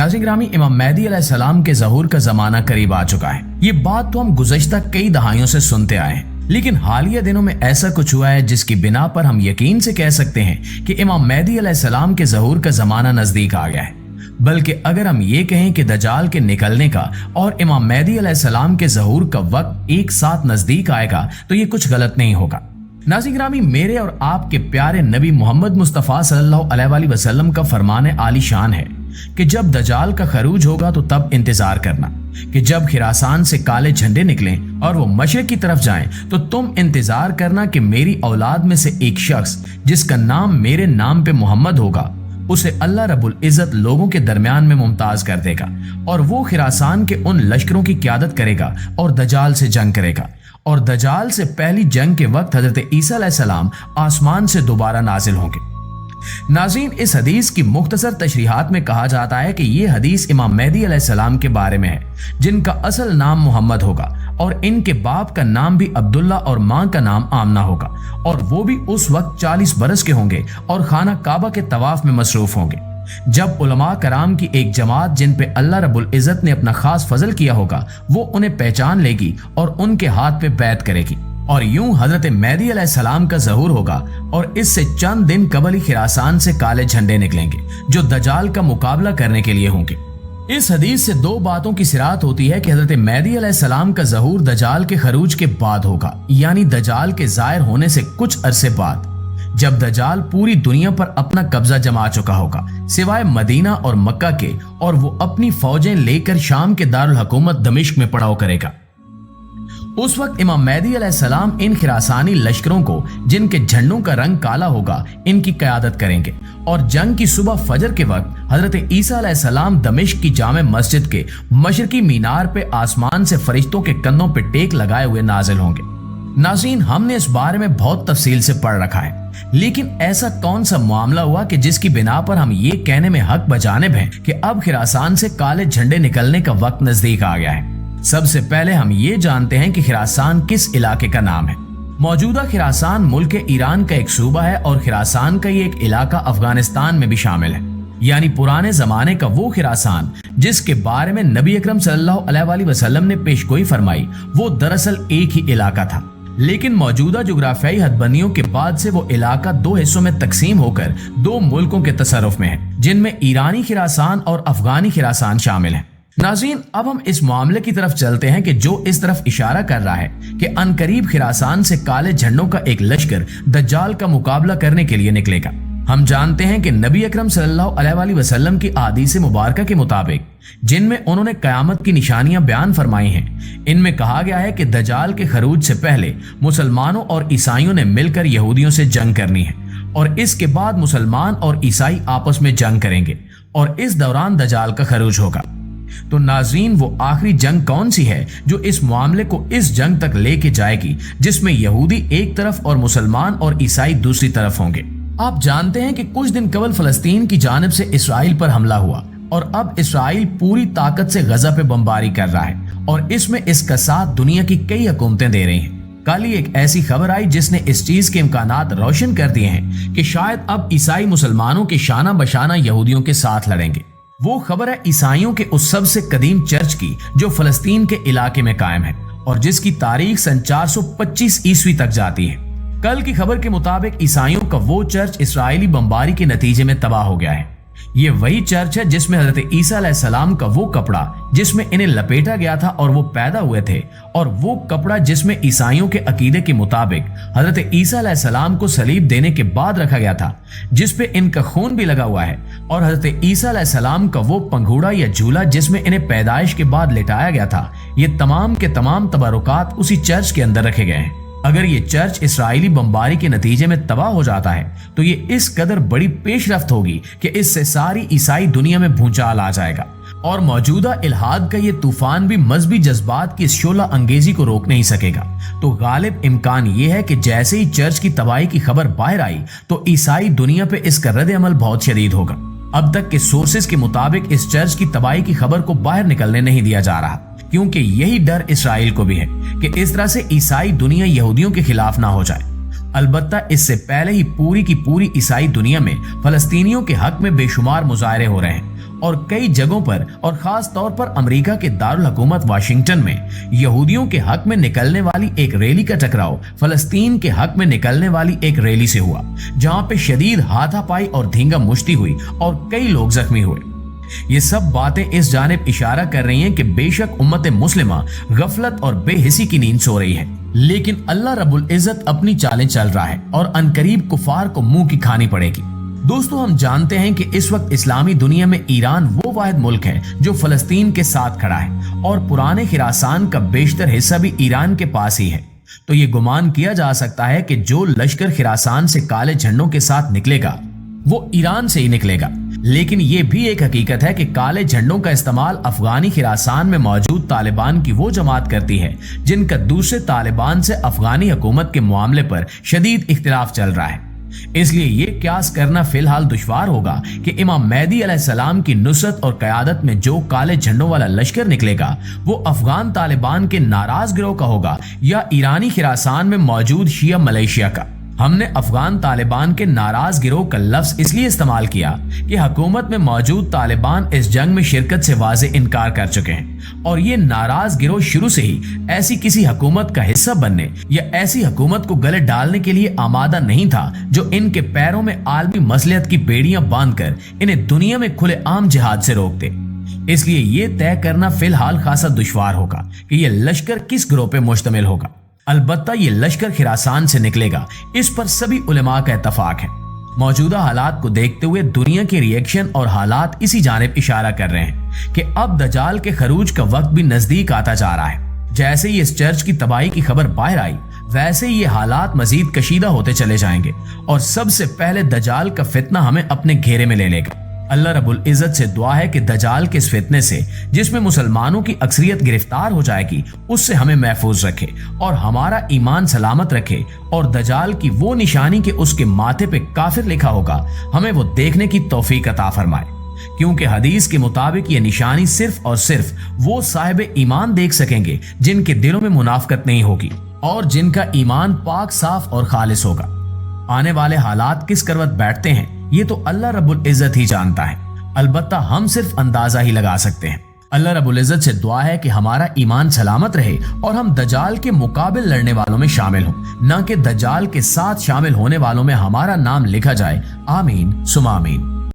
नाज़रीन ग्रामी, इमाम मेहदी अलैहिस्सलाम के ज़हूर का जमाना करीब आ चुका है। ये बात तो हम गुज़श्ता कई दहाइयों से सुनते आए हैं, लेकिन हालिया दिनों में ऐसा कुछ हुआ है जिसकी बिना पर हम यकीन से कह सकते हैं कि इमाम मेहदी अलैहिस्सलाम के ज़हूर का जमाना नजदीक आ गया है। बल्कि अगर हम ये कहें कि दज्जाल के निकलने का और इमाम मेहदी अलैहिस्सलाम के ज़हूर का वक्त एक साथ नजदीक आएगा तो ये कुछ गलत नहीं होगा। नाज़रीन ग्रामी, मेरे और आपके प्यारे नबी मोहम्मद मुस्तफ़ा सल्लल्लाहु अलैहि वसल्लम का फरमान आली शान है कि जब दज्जाल का खरूज होगा तो तब इंतजार करना कि जब खिरासान से काले झंडे निकलें और वो मशरिक की तरफ जाएं तो तुम इंतजार करना कि मेरी औलाद में से एक शख्स जिसका नाम मेरे नाम पे मोहम्मद होगा, उसे अल्लाह रब्बुल इज़्ज़त लोगों के दरमियान में मुमताज कर देगा और वो खिरासान के उन लश्करों की क़यादत करेगा और दज्जाल से जंग करेगा। और दज्जाल से पहली जंग के वक्त हजरत ईसा अलैहिस्सलाम आसमान से दोबारा नाजिल होंगे। नाज़रीन, इस हदीस की मुख्तसर तशरीहात में कहा जाता है कि ये हदीस इमाम मेहदी अलैहिस्सलाम के बारे में है, जिनका असल नाम मोहम्मद होगा और इनके बाप का नाम भी अब्दुल्ला और माँ का नाम आमना होगा, और वो भी उस वक्त 40 बरस के होंगे और खाना काबा के तवाफ में मसरूफ होंगे। जब उलमा कराम की एक जमात जिन पे अल्लाह रब्बुल इज़्ज़त ने अपना खास फजल किया होगा वो उन्हें पहचान लेगी और उनके हाथ पे बैत करेगी, और यूं हजरत मेहदी अलैहिस्सलाम का ज़हूर होगा और इससे चंद दिन कबल ही खिरासान से काले झंडे निकलेंगे जो दज्जाल का मुकाबला करने के लिए होंगे। इस हदीस से दो बातों की सिरात होती है कि हजरत मेहदी अलैहिस्सलाम का ज़हूर दज्जाल के खरूज के बाद होगा, यानी दज्जाल के ज़ाहिर होने से कुछ अरसे बाद, जब दज्जाल पूरी दुनिया पर अपना कब्जा जमा चुका होगा सिवाय मदीना और मक्का के, और वो अपनी फौजें लेकर शाम के दारुल हुकूमत दमिश्क में पड़ाव करेगा। उस वक्त इमाम मेहदी अलैहिस्सलाम इन खिरासानी लश्करों को, जिनके झंडों का रंग काला होगा, इनकी क़यादत करेंगे और जंग की सुबह फजर के वक्त हजरत ईसा अलैहिस्सलाम दमिश्क की जामे मस्जिद के मशरकी मीनार पे आसमान से फरिश्तों के कंधों पे टेक लगाए हुए नाजिल होंगे। नाज़रीन, हमने इस बारे में बहुत तफसील से पढ़ रखा है, लेकिन ऐसा कौन सा मामला हुआ कि जिसकी बिना पर हम ये कहने में हक बजानिब हैं कि अब खिरासान से काले झंडे निकलने का वक्त नजदीक आ गया है। सबसे पहले हम ये जानते हैं कि खिरासान किस इलाके का नाम है। मौजूदा खिरासान मुल्क ईरान का एक सूबा है और खिरासान का ये एक इलाका अफगानिस्तान में भी शामिल है, यानी पुराने जमाने का वो खिरासान जिसके बारे में नबी अकरम सल्लल्लाहु अलैहि वसल्लम ने पेशगोई फरमाई, वो दरअसल एक ही इलाका था, लेकिन मौजूदा जुग्राफियाई हदबंदियों के बाद से वो इलाका दो हिस्सों में तकसीम होकर दो मुल्कों के तसर्रुफ में है, जिनमें ईरानी खिरासान और अफगानी खिरासान शामिल है। नाज़रीन, अब हम इस मामले की तरफ चलते हैं कि जो इस तरफ इशारा कर रहा है कि अनकरीब खिरासान से काले झंडों का एक लश्कर दज्जाल का मुकाबला करने के लिए निकलेगा। हम जानते हैं कि नबी अकरम सल्लल्लाहु अलैहि वसल्लम की अहादीस मुबारका के मुताबिक, जिनमें उन्होंने कयामत की निशानियां बयान फरमाई हैं, इनमें कहा गया है कि दज्जाल के खरूज से पहले मुसलमानों और ईसाइयों ने मिलकर यहूदियों से जंग करनी है और इसके बाद मुसलमान और ईसाई आपस में जंग करेंगे और इस दौरान दज्जाल का खरूज होगा। तो नाज़रीन, वो आखिरी जंग कौन सी है जो इस मामले को इस जंग तक लेके जाएगी जिसमें यहूदी एक तरफ और मुसलमान और ईसाई दूसरी तरफ होंगे। आप जानते हैं कि कुछ दिन कबल फलस्तीन की जानिब से इसराइल पर हमला हुआ और अब इसराइल पूरी ताकत से गजा पे बमबारी कर रहा है और इसमें इसका साथ दुनिया की कई हुकूमतें दे रही हैं। कल ही एक ऐसी खबर आई जिसने इस चीज के इम्कानात रोशन कर दिए हैं कि शायद अब ईसाई मुसलमानों के शाना बशाना यहूदियों के साथ लड़ेंगे। वो खबर है ईसाइयों के उस सबसे कदीम चर्च की जो फलस्तीन के इलाके में कायम है और जिसकी तारीख सन 425 ईस्वी तक जाती है। कल की खबर के मुताबिक ईसाइयों का वो चर्च इसराइली बमबारी के नतीजे में तबाह हो गया है। ये वही चर्च है जिसमें हजरत ईसा अलैहिस्सलाम का वो कपड़ा जिसमें इन्हें लपेटा गया था और वो पैदा हुए थे, और वो कपड़ा जिसमें ईसाइयों के अकीदे के मुताबिक हजरत ईसा अलैहिस्सलाम को सलीब देने के बाद रखा गया था, जिसपे इनका खून भी लगा हुआ है, और हजरत ईसा अलैहिस्सलाम का वो पंघूड़ा या झूला जिसमें इन्हें पैदाइश के बाद लिटाया गया था, ये तमाम के तमाम तबरुकात उसी चर्च के अंदर रखे गए हैं। अगर ये चर्च इसराइली बमबारी के नतीजे में तबाह हो जाता है तो ये इस कदर बड़ी पेशरफ्त होगी कि इससे सारी ईसाई दुनिया में भूचाल आ जाएगा और मौजूदा इल्हाद का ये तूफान भी मजहबी जज्बात की शोला अंगेजी को रोक नहीं सकेगा। तो गालिब इम्कान ये है कि जैसे ही चर्च की तबाही की खबर बाहर आई तो ईसाई दुनिया पे इसका रद्द अमल बहुत शदीद होगा। अब तक के सोर्सेज के मुताबिक इस चर्च की तबाही की खबर को बाहर निकलने नहीं दिया जा रहा, क्योंकि यही डर इसराइल को भी है कि इस तरह से ईसाई दुनिया यहूदियों के खिलाफ ना हो जाए। अलबत्ता इससे पहले ही पूरी की पूरी ईसाई दुनिया में फलस्तीनियों के हक में बेशुमार मुजाहरे हो रहे हैं और कई जगहों पर और खास तौर पर अमेरिका के दारुल हुकूमत वाशिंगटन में यहूदियों के हक में निकलने वाली एक रैली का टकराव फलस्तीन के हक में निकलने वाली एक रैली से हुआ, जहां पे शदीद हाथापाई और धींगा मुश्ती हुई और कई लोग जख्मी हुए। ये सब बातें इस जानिब इशारा कर रही हैं कि बेशक उम्मत मुस्लिमा गफलत और बेहिसी की नींद सो रही है, लेकिन अल्लाह रब्बुल इज्जत अपनी चालें चल रहा है और अनकरीब कुफार को मुंह की खानी पड़ेगी। दोस्तों, हम जानते हैं कि इस वक्त इस्लामी दुनिया में ईरान वो वाहिद मुल्क है जो फलस्तीन के साथ खड़ा है और पुराने खिरासान का बेशतर हिस्सा भी ईरान के पास ही है। तो ये गुमान किया जा सकता है कि जो लश्कर खिरासान से काले झंडों के साथ निकलेगा वो ईरान से ही निकलेगा। लेकिन ये भी एक हकीकत है कि काले झंडों का इस्तेमाल अफगानी खिरासान में मौजूद तालिबान की वो जमात करती है जिनका दूसरे तालिबान से अफगानी हुकूमत के मामले पर शदीद इख्तिलाफ चल रहा है। इसलिए ये क्यास करना फिलहाल दुश्वार होगा कि इमाम मेहदी अलैहिस्सलाम की नुसरत और क़यादत में जो काले झंडों वाला लश्कर निकलेगा वो अफगान तालिबान के नाराज गिरोह का होगा या ईरानी खिरासान में मौजूद शिया मलेशिया का। हमने अफगान तालिबान के नाराज गिरोह का लफ्ज इसलिए इस्तेमाल किया कि हुकूमत में मौजूद तालिबान इस जंग में शिरकत से वाज़े इनकार कर चुके हैं और ये नाराज गिरोह शुरू से ही ऐसी किसी हुकूमत का हिस्सा बनने या ऐसी हुकूमत को गले डालने के लिए आमादा नहीं था जो इनके पैरों में आलमी मसलियत की बेड़ियां बांधकर इन्हें दुनिया में खुले आम जिहाद से रोक दे। इसलिए ये तय करना फिलहाल खासा दुश्वार होगा कि ये लश्कर किस गिरोह पे मुश्तमिल होगा। अलबत्ता ये लश्कर खिरासान से निकलेगा, इस पर सभी उलेमा का इत्तफाक है। मौजूदा हालात को देखते हुए दुनिया के रिएक्शन और हालात इसी जानिब इशारा कर रहे हैं कि अब दजाल के खरूज का वक्त भी नजदीक आता जा रहा है। जैसे ही इस चर्च की तबाही की खबर बाहर आई, वैसे ही ये हालात मजीद कशीदा होते चले जाएंगे और सबसे पहले दजाल का फितना हमें अपने घेरे में ले लेगा। अल्लाह रब्बुल इज्जत से दुआ है कि दजाल के इस फितने से जिसमें मुसलमानों की अक्सरियत गिरफ्तार हो जाएगी उससे हमें महफूज रखे और हमारा ईमान सलामत रखे और दजाल की वो निशानी के उसके माथे पे काफिर लिखा होगा हमें वो देखने की तौफीक अता फरमाए, क्योंकि हदीस के मुताबिक ये निशानी सिर्फ और सिर्फ वो साहिब ईमान देख सकेंगे जिनके दिलों में मुनाफकत नहीं होगी और जिनका ईमान पाक साफ और खालिस होगा। आने वाले हालात किस करवट बैठते हैं ये तो अल्लाह रब्बुल इज्जत ही जानता है, अलबत्ता हम सिर्फ अंदाजा ही लगा सकते हैं। अल्लाह रब्बुल इज्जत से दुआ है कि हमारा ईमान सलामत रहे और हम दजाल के मुकाबिल लड़ने वालों में शामिल हों, न कि दजाल के साथ शामिल होने वालों में हमारा नाम लिखा जाए। आमीन सुमा आमीन।